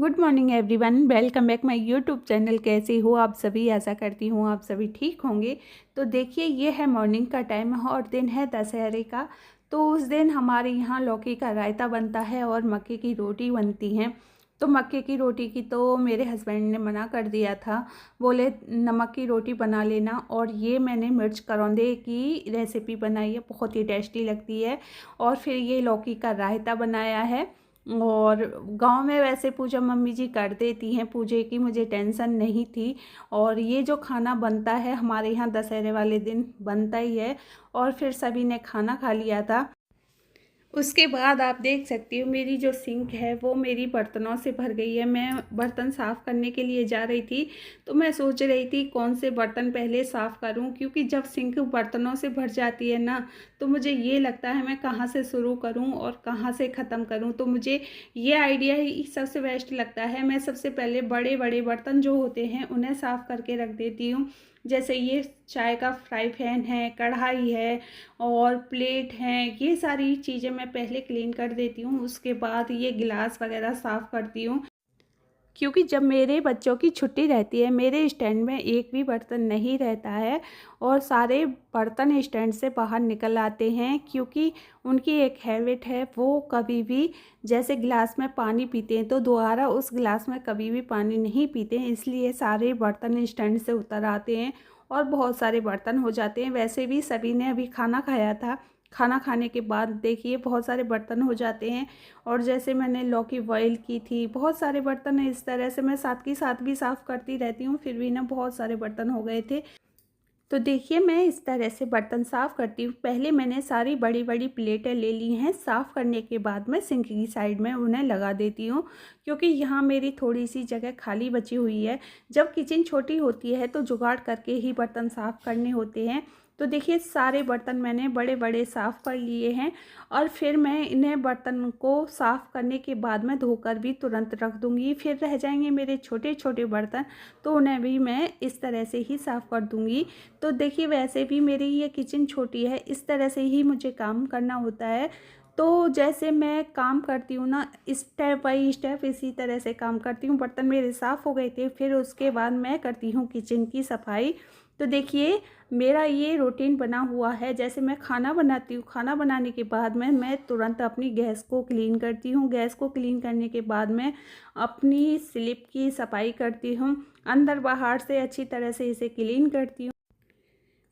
Good morning everyone, welcome back my YouTube channel. कैसे हो आप सभी? आशा करती हूँ आप सभी ठीक होंगे। तो देखिए, ये है मॉर्निंग का टाइम और दिन है दशहरे का। तो उस दिन हमारे यहाँ लौकी का रायता बनता है और मक्के की रोटी बनती है। तो मक्के की रोटी की तो मेरे हस्बैंड ने मना कर दिया था, बोले नमक की रोटी बना लेना। और ये मैंने मिर्च करौंदे की रेसिपी बनाई है, बहुत ही टेस्टी लगती है। और फिर ये लौकी का रायता बनाया है। और गांव में वैसे पूजा मम्मी जी कर देती हैं, पूजे की मुझे टेंशन नहीं थी। और ये जो खाना बनता है हमारे यहाँ दशहरे वाले दिन बनता ही है। और फिर सभी ने खाना खा लिया था। उसके बाद आप देख सकती हो मेरी जो सिंक है वो मेरी बर्तनों से भर गई है। मैं बर्तन साफ़ करने के लिए जा रही थी, तो मैं सोच रही थी कौन से बर्तन पहले साफ़ करूं, क्योंकि जब सिंक बर्तनों से भर जाती है ना, तो मुझे ये लगता है मैं कहाँ से शुरू करूं और कहाँ से ख़त्म करूं। तो मुझे ये आइडिया ही सबसे बेस्ट लगता है। मैं सबसे पहले बड़े बड़े बर्तन जो होते हैं उन्हें साफ़ करके रख देती हूँ। जैसे ये चाय का फ्राई पैन है, कढ़ाई है और प्लेट हैं, ये सारी चीज़ें मैं पहले क्लीन कर देती हूँ। उसके बाद ये गिलास वगैरह साफ़ करती हूँ, क्योंकि जब मेरे बच्चों की छुट्टी रहती है मेरे स्टैंड में एक भी बर्तन नहीं रहता है। और सारे बर्तन स्टैंड से बाहर निकल आते हैं, क्योंकि उनकी एक हैबिट है, वो कभी भी जैसे गिलास में पानी पीते हैं तो दोबारा उस गिलास में कभी भी पानी नहीं पीते हैं। इसलिए सारे बर्तन स्टैंड से उतर आते हैं और बहुत सारे बर्तन हो जाते हैं। वैसे भी सभी ने अभी खाना खाया था, खाना खाने के बाद देखिए बहुत सारे बर्तन हो जाते हैं। और जैसे मैंने लौकी बॉईल की थी, बहुत सारे बर्तन हैं। इस तरह से मैं साथ के साथ भी साफ़ करती रहती हूँ, फिर भी ना बहुत सारे बर्तन हो गए थे। तो देखिए मैं इस तरह से बर्तन साफ़ करती हूँ। पहले मैंने सारी बड़ी बड़ी प्लेटें ले ली हैं। साफ़ करने के बाद मैं सिंक की साइड में उन्हें लगा देती हूँ, क्योंकि यहाँ मेरी थोड़ी सी जगह खाली बची हुई है। जब किचन छोटी होती है तो जुगाड़ करके ही बर्तन साफ़ करने होते हैं। तो देखिए सारे बर्तन मैंने बड़े बड़े साफ़ कर लिए हैं। और फिर मैं इन्हें बर्तन को साफ़ करने के बाद में धोकर भी तुरंत रख दूँगी। फिर रह जाएंगे मेरे छोटे छोटे बर्तन, तो उन्हें भी मैं इस तरह से ही साफ़ कर दूँगी। तो देखिए वैसे भी मेरी ये किचन छोटी है, इस तरह से ही मुझे काम करना होता है। तो जैसे मैं काम करती हूँ ना, स्टेप बाय स्टेप इसी तरह से काम करती हूँ। बर्तन मेरे साफ़ हो गए थे, फिर उसके बाद मैं करती हूँ किचन की सफाई। तो देखिए मेरा ये रूटीन बना हुआ है। जैसे मैं खाना बनाती हूँ, खाना बनाने के बाद में मैं तुरंत अपनी गैस को क्लीन करती हूँ। गैस को क्लीन करने के बाद मैं अपनी स्लिप की सफाई करती हूँ, अंदर बाहर से अच्छी तरह से इसे क्लीन करती हूँ।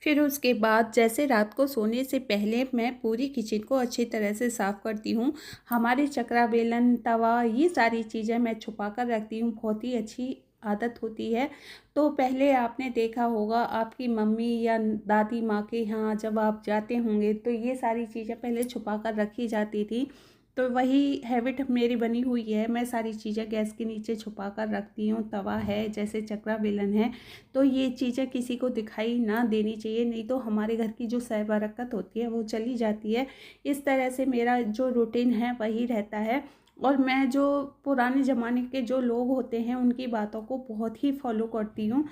फिर उसके बाद जैसे रात को सोने से पहले मैं पूरी किचन को अच्छी तरह से साफ़ करती हूँ। हमारे चकरा बेलन तवा ये सारी चीज़ें मैं छुपा कर रखती हूँ, बहुत ही अच्छी आदत होती है। तो पहले आपने देखा होगा आपकी मम्मी या दादी माँ के यहाँ जब आप जाते होंगे तो ये सारी चीज़ें पहले छुपा कर रखी जाती थी। तो वही हैबिट मेरी बनी हुई है। मैं सारी चीज़ें गैस के नीचे छुपा कर रखती हूँ। तवा है, जैसे चकरा बेलन है, तो ये चीज़ें किसी को दिखाई ना देनी चाहिए, नहीं तो हमारे घर की जो सह बरकत होती है वो चली जाती है। इस तरह से मेरा जो रूटीन है वही रहता है। और मैं जो पुराने ज़माने के जो लोग होते हैं उनकी बातों को बहुत ही फॉलो करती हूँ।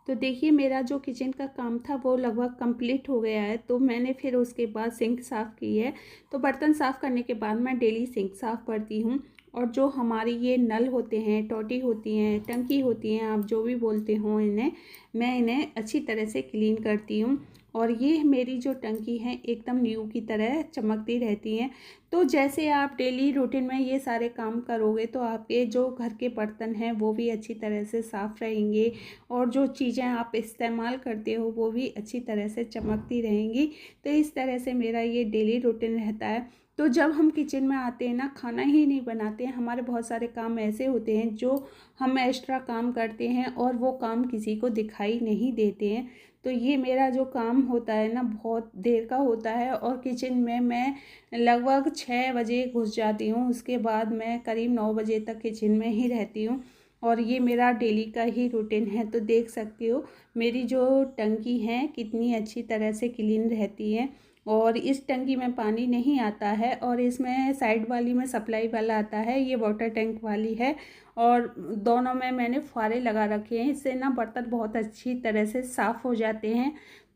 तो देखिए मेरा जो किचन का काम था वो लगभग कंप्लीट हो गया है। तो मैंने फिर उसके बाद सिंक साफ़ की है। तो बर्तन साफ़ करने के बाद मैं डेली सिंक साफ़ करती हूँ। और जो हमारी ये नल होते हैं, टोटी होती हैं, टंकी होती हैं, आप जो भी बोलते हो इन्हें, मैं इन्हें अच्छी तरह से क्लीन करती हूँ। और ये मेरी जो टंकी है एकदम न्यू की तरह चमकती रहती हैं। तो जैसे आप डेली रूटीन में ये सारे काम करोगे तो आपके जो घर के बर्तन हैं वो भी अच्छी तरह से साफ़ रहेंगे। और जो चीज़ें आप इस्तेमाल करते हो वो भी अच्छी तरह से चमकती रहेंगी। तो इस तरह से मेरा ये डेली रूटीन रहता है। तो जब हम किचन में आते हैं ना, खाना ही नहीं बनाते हैं, हमारे बहुत सारे काम ऐसे होते हैं जो हम एक्स्ट्रा काम करते हैं और वो काम किसी को दिखाई नहीं देते हैं। तो ये मेरा जो काम होता है ना बहुत देर का होता है। और किचन में मैं लगभग 6 बजे घुस जाती हूँ, उसके बाद मैं करीब 9 बजे तक किचन में ही रहती हूँ। और ये मेरा डेली का ही रूटीन है। तो देख सकते हो मेरी जो टंकी है कितनी अच्छी तरह से क्लीन रहती है। और इस टंकी में पानी नहीं आता है, और इसमें साइड वाली में सप्लाई वाला आता है, ये वाटर टैंक वाली है। और दोनों में मैंने फुहारे लगा रखे हैं, इससे ना बर्तन बहुत अच्छी तरह से साफ़ हो जाते हैं।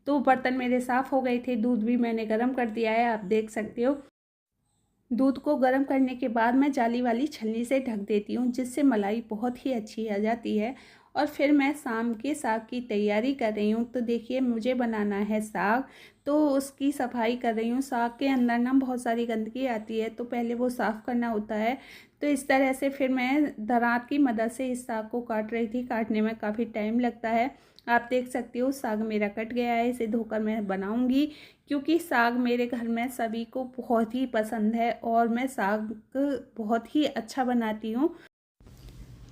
तो बर्तन मेरे साफ़ हो गए थे, दूध भी मैंने गर्म कर दिया है, आप देख सकते हो। दूध को गर्म करने के बाद मैं जाली वाली छलनी से ढक देती हूँ, जिससे मलाई बहुत ही अच्छी आ जाती है। और फिर मैं शाम के साग की तैयारी कर रही हूँ। तो देखिए मुझे बनाना है साग, तो उसकी सफाई कर रही हूँ। साग के अंदर ना बहुत सारी गंदगी आती है, तो पहले वो साफ़ करना होता है। तो इस तरह से फिर मैं दरात की मदद से इस साग को काट रही थी। काटने में काफ़ी टाइम लगता है। आप देख सकते हो साग मेरा कट गया है। इसे धोकर मैं बनाऊंगी, क्योंकि साग मेरे घर में सभी को बहुत ही पसंद है और मैं साग बहुत ही अच्छा बनाती हूँ,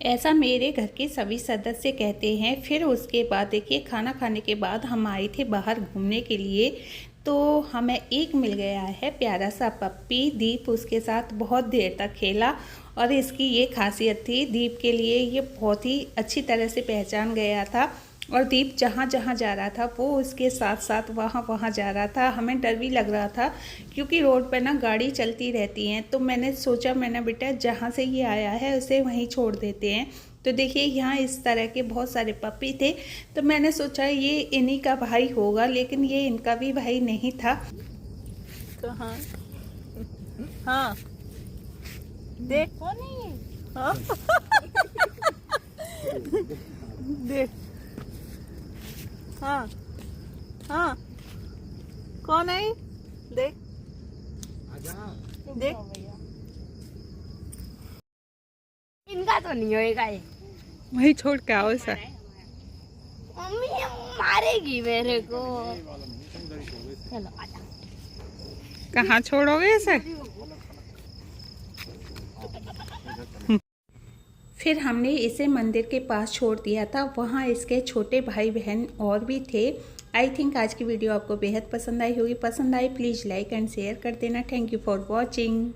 ऐसा मेरे घर के सभी सदस्य कहते हैं। फिर उसके बाद देखिए खाना खाने के बाद हम आए थे बाहर घूमने के लिए। तो हमें एक मिल गया है प्यारा सा पप्पी दीप, उसके साथ बहुत देर तक खेला। और इसकी ये खासियत थी, दीप के लिए ये बहुत ही अच्छी तरह से पहचान गया था। और दीप जहाँ जहाँ जा रहा था वो उसके साथ साथ वहाँ वहाँ जा रहा था। हमें डर भी लग रहा था, क्योंकि रोड पर ना गाड़ी चलती रहती हैं। तो मैंने सोचा, मैंने बेटा जहाँ से ये आया है उसे वहीं छोड़ देते हैं। तो देखिए यहाँ इस तरह के बहुत सारे पपी थे। तो मैंने सोचा ये इन्हीं का भाई होगा, लेकिन ये इनका भी भाई नहीं था। कहाँ? हाँ देखो नहीं। हाँ देख। हाँ हाँ कौन है? देख देख। इनका तो नहीं होएगा ये। वही छोड़ के आओ सर। मम्मी मारेगी मेरे को। चलो आजा। कहाँ छोड़ोगे सर? फिर हमने इसे मंदिर के पास छोड़ दिया था। वहाँ इसके छोटे भाई बहन और भी थे। आई थिंक आज की वीडियो आपको बेहद पसंद आई होगी। पसंद I please like and share कर देना। Thank you for watching.